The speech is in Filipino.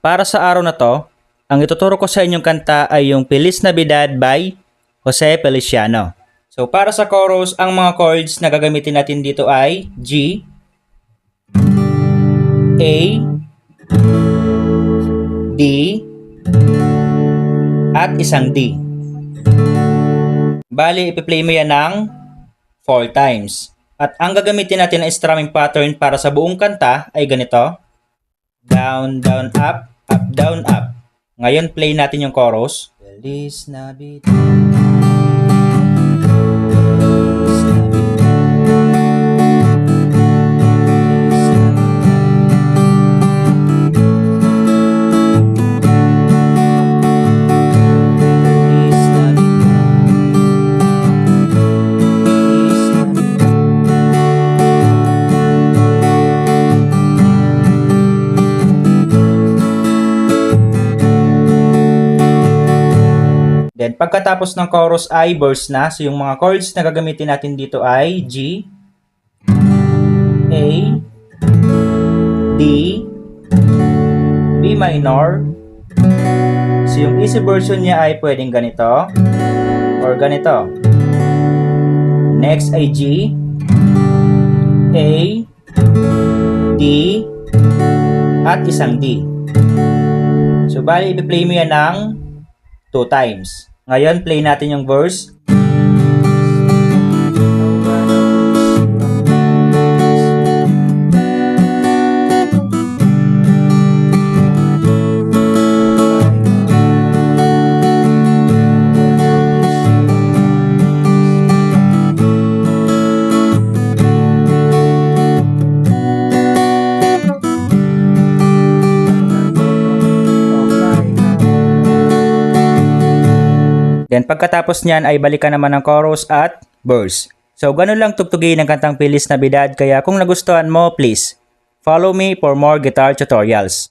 Para sa araw na to, ang ituturo ko sa inyong kanta ay yung Feliz Navidad by Jose Feliciano. So para sa chorus, ang mga chords na gagamitin natin dito ay G, A, D, at isang D. Bali, ipi-play mo yan ng 4 times. At ang gagamitin natin na strumming pattern para sa buong kanta ay ganito. Down, down, up, down, up. Ngayon, play natin yung chorus. Feliz Navidad. Then, pagkatapos ng chorus ay verse na. So, yung mga chords na gagamitin natin dito ay G, A, D, B minor. So, yung easy version niya ay pwedeng ganito or ganito. Next ay G, A, D, at isang D. So, bali, ipi-play mo yan ng 2 times. Ngayon, play natin yung verse. Then pagkatapos niyan ay balikan naman ng chorus at verse. So ganun lang tugtugin ng kantang Feliz Navidad, kaya kung nagustuhan mo, please follow me for more guitar tutorials.